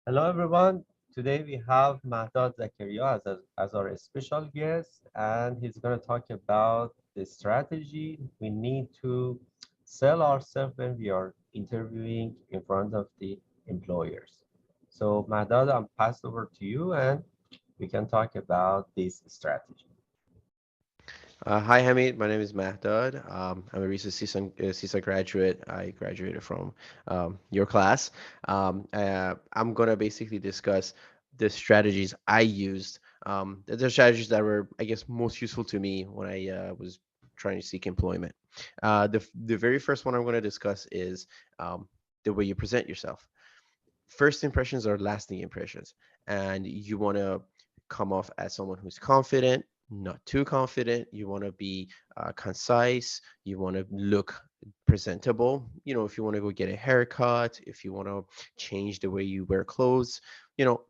Hello, everyone. Today we have Mahdad Zakaria as our special guest, and he's going to talk about the strategy we need to sell ourselves when we are interviewing in front of the employers. So, Mahdad, I'll pass over to you, and we can talk about this strategy. Hi, Hamid. My name is Mahdad. I'm a recent CISA graduate. I graduated from your class. I'm going to basically discuss the strategies I used, the strategies that were, I guess, most useful to me when I was trying to seek employment. The very first one I'm going to discuss is the way you present yourself. First impressions are lasting impressions, and you want to come off as someone who's confident, not too confident. You want to be concise. You want to look presentable. If you want to go get a haircut, if you want to change the way you wear clothes, you know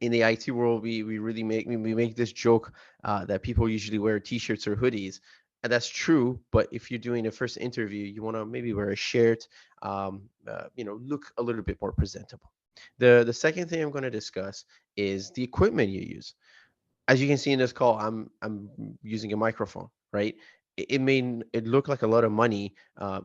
in the IT world, we really make this joke that people usually wear t-shirts or hoodies, and that's true. But if you're doing a first interview, you want to maybe wear a shirt, look a little bit more presentable. The second thing I'm going to discuss is the equipment you use. As you can see in this call, I'm using a microphone, right? It look like a lot of money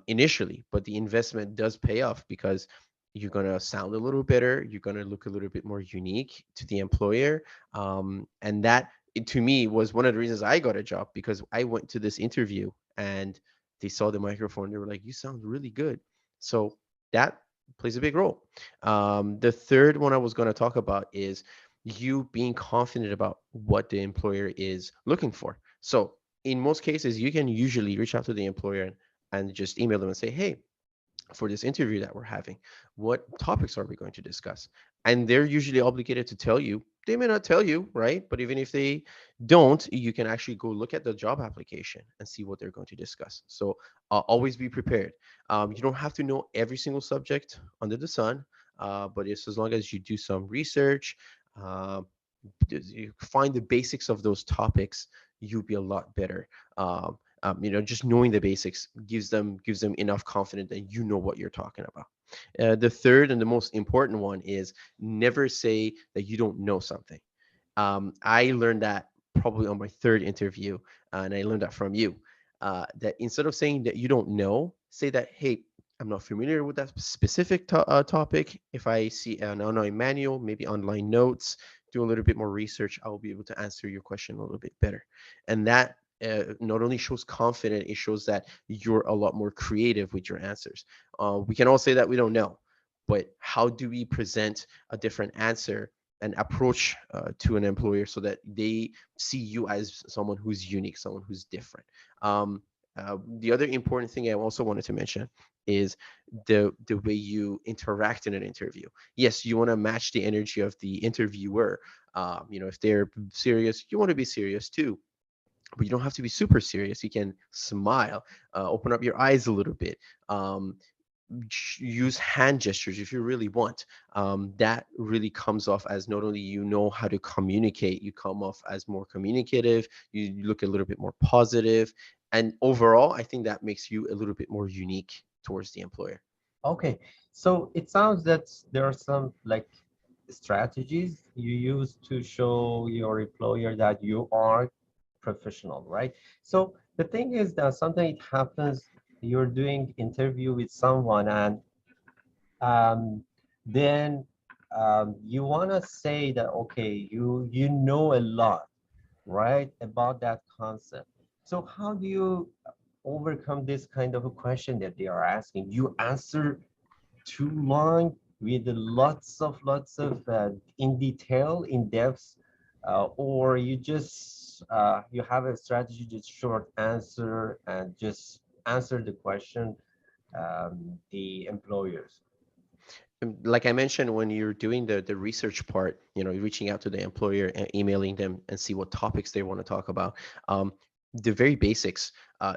initially, but the investment does pay off because you're gonna sound a little better, you're gonna look a little bit more unique to the employer, and that to me was one of the reasons I got a job, because I went to this interview and they saw the microphone, they were like, "You sound really good," so that plays a big role. The third one I was going to talk about is you being confident about what the employer is looking for. So in most cases, you can usually reach out to the employer and just email them and say, "Hey, for this interview that we're having, what topics are we going to discuss?" And they're usually obligated to tell you. They may not tell you, right? But even if they don't, you can actually go look at the job application and see what they're going to discuss. So always be prepared. You don't have to know every single subject under the sun, but it's as long as you do some research, uh, you find the basics of those topics, you'll be a lot better. Just knowing the basics gives them enough confidence that you know what you're talking about. The third and the most important one is never say that you don't know something. I learned that probably on my third interview, and I learned that from you. That instead of saying that you don't know, say that, "Hey, I'm not familiar with that specific topic. If I see an online manual, maybe online notes, do a little bit more research, I'll be able to answer your question a little bit better." And that not only shows confidence, it shows that you're a lot more creative with your answers. We can all say that we don't know, but how do we present a different answer and approach to an employer so that they see you as someone who's unique, someone who's different? The other important thing I also wanted to mention is the way you interact in an interview. Yes, you want to match the energy of the interviewer. If they're serious, you want to be serious too, but you don't have to be super serious. You can smile, open up your eyes a little bit, use hand gestures if you really want. That really comes off as not only you know how to communicate, you come off as more communicative, you look a little bit more positive, and overall, I think that makes you a little bit more unique towards the employer. Okay, so it sounds that there are some like strategies you use to show your employer that you are professional, right? So the thing is that sometimes it happens you're doing interview with someone and um, then you want to say that okay, you know a lot, right, about that concept. So how do you overcome this kind of a question that they are asking? You answer too long with lots of in detail, in depth, or you just you have a strategy, just short answer and just answer the question the employers. Like I mentioned, when you're doing the research part, you're reaching out to the employer and emailing them and see what topics they want to talk about. The very basics.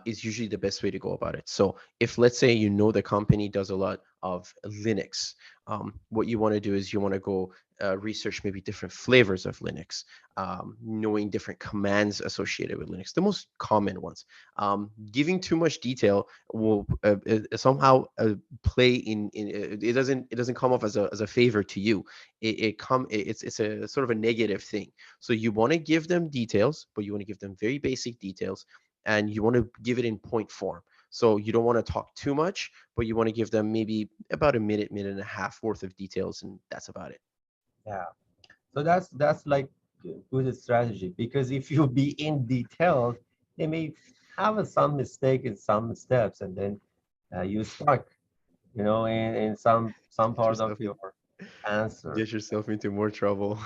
is usually the best way to go about it. So if, let's say, you know the company does a lot of Linux, what you want to do is you want to go research maybe different flavors of Linux, knowing different commands associated with Linux, the most common ones. Giving too much detail will somehow play it doesn't come off as a favor to you. It's a sort of a negative thing. So you want to give them details, but you want to give them very basic details, and you want to give it in point form. So you don't want to talk too much, but you want to give them maybe about a minute, minute and a half worth of details, and that's about it. Yeah. So that's like a good strategy, because if you be in details, they may have some mistake in some steps, and then you stuck, in some Get part of yourself in, your answer. get yourself into more trouble.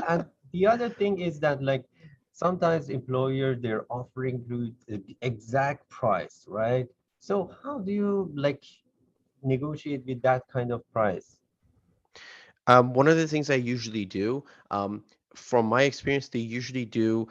And the other thing is that, like, sometimes employer, they're offering you the exact price, right? So how do you like negotiate with that kind of price? One of the things I usually do, from my experience, they usually do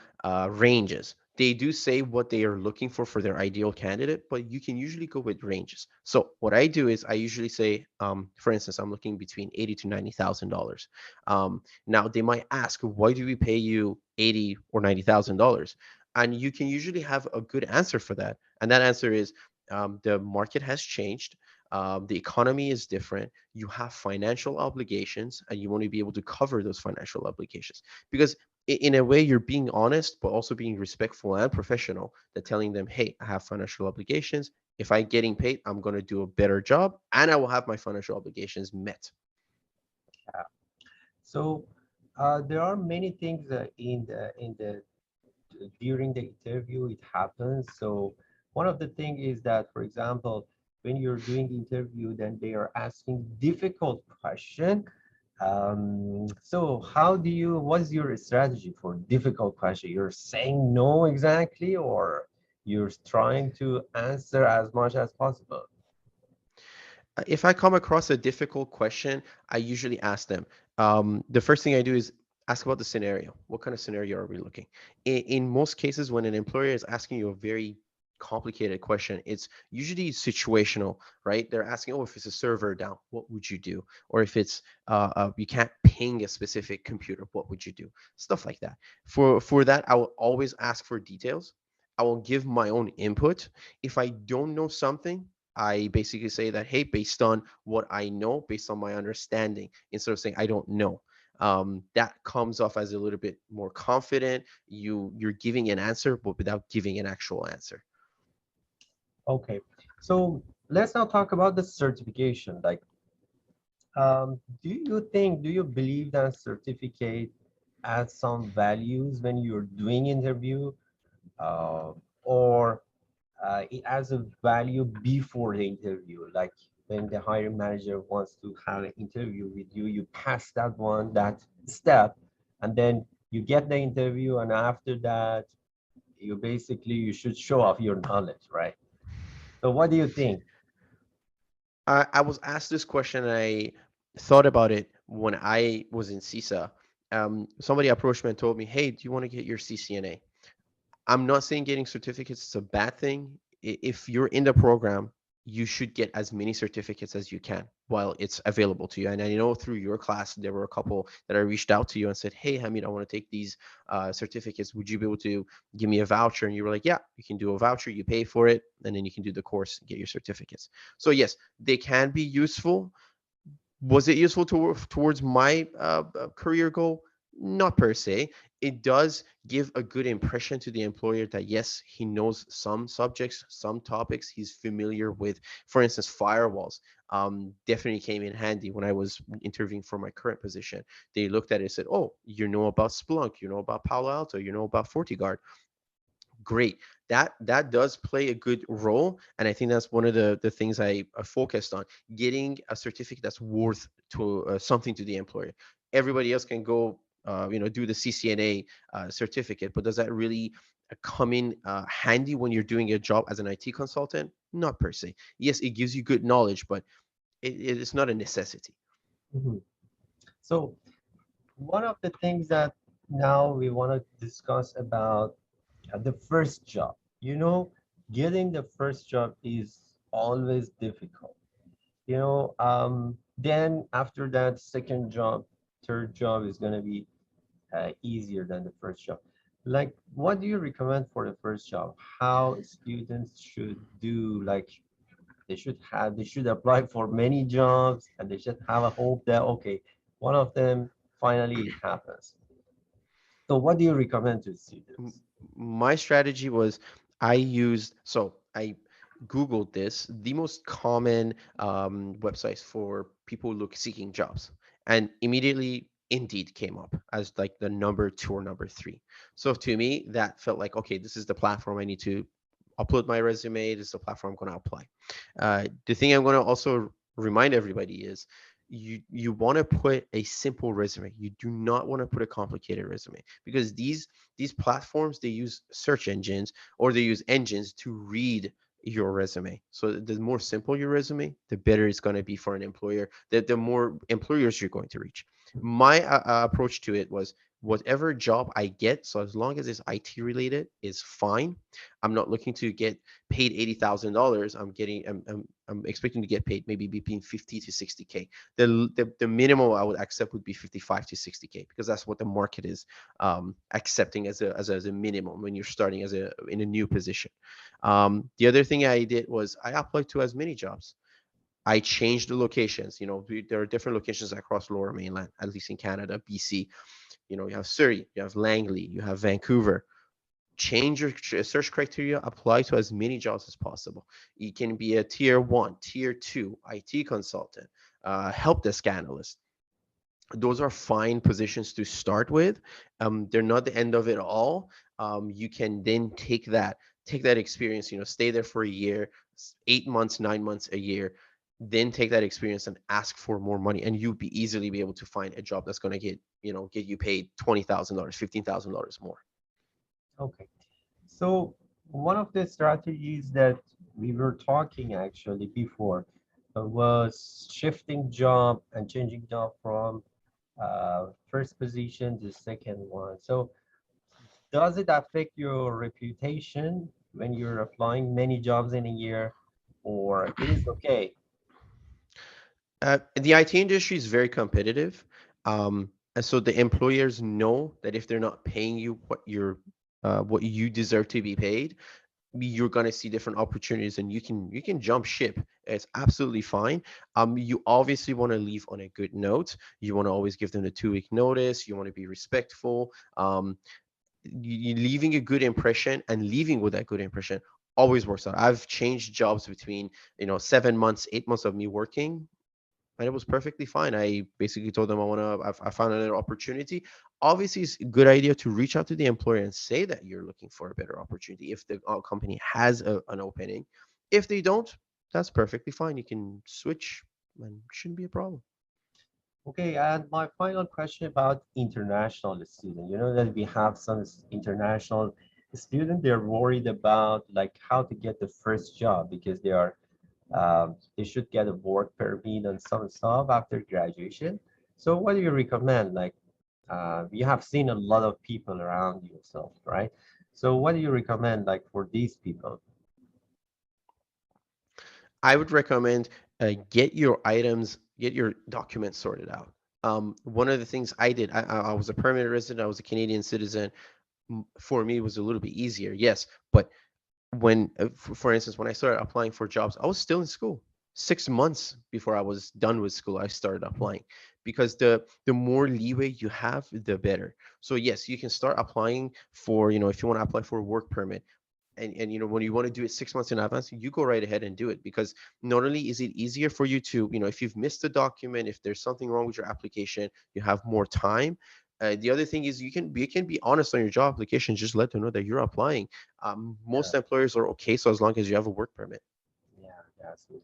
ranges. They do say what they are looking for their ideal candidate, but you can usually go with ranges. So what I do is I usually say, for instance, I'm looking between $80,000 to $90,000. Now they might ask, why do we pay you 80 or $90,000? And you can usually have a good answer for that. And that answer is, the market has changed. The economy is different. You have financial obligations, and you want to be able to cover those financial obligations, because in a way you're being honest but also being respectful and professional, that telling them, hey, I have financial obligations. If I'm getting paid, I'm going to do a better job, and I will have my financial obligations met. So there are many things in the during the interview it happens. So one of the thing is that, for example, when you're doing the interview, then they are asking difficult question. So how do you, what is your strategy for difficult question? You're saying no exactly, or you're trying to answer as much as possible? If I come across a difficult question, I usually ask them. The first thing I do is ask about the scenario. What kind of scenario are we looking? In most cases, when an employer is asking you a very complicated question, it's usually situational, right? They're asking, oh, if it's a server down, what would you do? Or if it's you can't ping a specific computer, what would you do? Stuff like that. For that, I will always ask for details. I will give my own input. If I don't know something, I basically say that, hey, based on what I know, based on my understanding, instead of saying I don't know. That comes off as a little bit more confident. You're giving an answer, but without giving an actual answer. Okay, so let's now talk about the certification. Like, do you believe that certificate adds some values when you're doing interview, uh, or it adds a value before the interview? Like when the hiring manager wants to have an interview with you, you pass that step, and then you get the interview, and after that, you should show off your knowledge, right? So what do you think? I was asked this question, and I thought about it when I was in CISA. Somebody approached me and told me, hey, do you want to get your CCNA? I'm not saying getting certificates is a bad thing. If you're in the program, you should get as many certificates as you can while it's available to you. And I know through your class, there were a couple that I reached out to you and said, hey, Hamid, I want to take these certificates. Would you be able to give me a voucher? And you were like, yeah, you can do a voucher. You pay for it, and then you can do the course and get your certificates. So, yes, they can be useful. Was it useful towards my career goal? Not per se. It does give a good impression to the employer that yes, he knows some subjects, some topics. He's familiar with, for instance, firewalls. Definitely came in handy when I was interviewing for my current position. They looked at it and said, "Oh, you know about Splunk, you know about Palo Alto, you know about FortiGuard. Great. That does play a good role, and I think that's one of the things I focused on, getting a certificate that's worth to something to the employer. Everybody else can go do the CCNA certificate, but does that really come in handy when you're doing a job as an IT consultant? Not per se. Yes, it gives you good knowledge, but it's not a necessity. Mhm. So one of the things that now we want to discuss about the first job. getting the first job is always difficult. Then after that, second job, third job is going to be easier than the first job. Like, what do you recommend for the first job? How students should do? Like, they should apply for many jobs, and they should have a hope that, okay, one of them finally it happens. So what do you recommend to M- students? My strategy was I Googled this, the most common websites for people seeking jobs, and immediately Indeed came up as like the number two or number three. So to me, that felt like, okay, this is the platform I need to upload my resume. This is the platform I'm going to apply. The thing I'm going to also remind everybody is you want to put a simple resume. You do not want to put a complicated resume, because these platforms, they use search engines, or they use engines to read your resume. So the more simple your resume, the better it's going to be for an employer, the more employers you're going to reach. My approach to it was, whatever job I get, so as long as it's IT related, is fine. I'm not looking to get paid $80,000. I'm expecting to get paid maybe between 50 to 60K. The minimum I would accept would be 55 to 60K, because that's what the market is accepting as a minimum when you're starting as a in a new position. The other thing I did was I applied to as many jobs. I changed the locations. There are different locations across Lower Mainland, at least in Canada, BC. You have Surrey, you have Langley, you have Vancouver. Change your search criteria, apply to as many jobs as possible. You can be a tier one, tier two IT consultant, help desk analyst. Those are fine positions to start with. They're not the end of it all. You can then take that experience, stay there for a year, 8 months, 9 months, a year, then take that experience and ask for more money, and you'll be easily be able to find a job that's going to get you paid $20,000, $15,000 more. Okay. So one of the strategies that we were talking actually before was shifting job and changing job from first position to second one. So does it affect your reputation when you're applying many jobs in a year, or it is okay? The IT industry is very competitive, and so the employers know that if they're not paying you what you deserve to be paid, you're gonna see different opportunities, and you can jump ship. It's absolutely fine. You obviously want to leave on a good note. You want to always give them a 2 week notice. You want to be respectful. You leaving a good impression and leaving with that good impression always works out. I've changed jobs between 7 months, 8 months of me working, and it was perfectly fine. I basically told them I found another opportunity. Obviously, it's a good idea to reach out to the employer and say that you're looking for a better opportunity if the company has an opening. If they don't, that's perfectly fine. You can switch, and it shouldn't be a problem. Okay, and my final question about international student. You know that we have some international student, they're worried about like how to get the first job because they should get a work permit and some stuff after graduation. So what do you recommend? Like, you have seen a lot of people around yourself, right? So what do you recommend like for these people? I would recommend get your documents sorted out. One of the things I did, I was a permanent resident, I was a Canadian citizen. For me, it was a little bit easier, yes, but for instance, when I started applying for jobs, I was still in school. 6 months before I was done with school, I started applying, because the more leeway you have, the better. So yes, you can start applying for, if you want to apply for a work permit, and when you want to do it 6 months in advance, you go right ahead and do it, because not only is it easier for you to, if you've missed a document, if there's something wrong with your application, you have more time. The other thing is you can be honest on your job application. Just let them know that you're applying. Yeah, Most employers are okay, so as long as you have a work permit. yeah, that's it.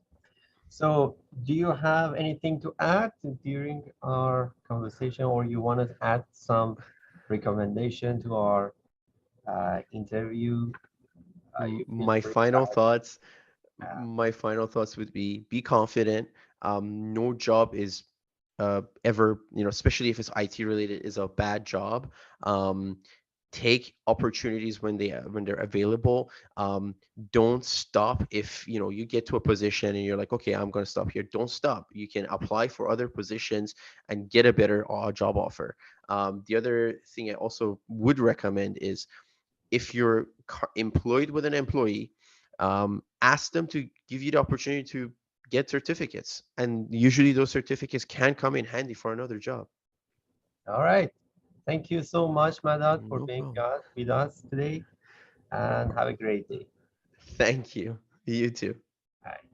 So do you have anything to add during our conversation, or you want to add some recommendation to our interview? M- You feel my free to final thoughts add. my final thoughts would be confident. No job is ever, especially if it's IT related, is a bad job. take opportunities when they're available. Don't stop. If you get to a position and you're like, okay, I'm going to stop here, don't stop. You can apply for other positions and get a better job offer. The other thing I also would recommend is, if you're employed with an employee, ask them to give you the opportunity to get certificates, and usually those certificates can come in handy for another job. All right. Thank you so much, Mahdad, for No being problem. with us today, and have a great day. Thank you. You too. Bye.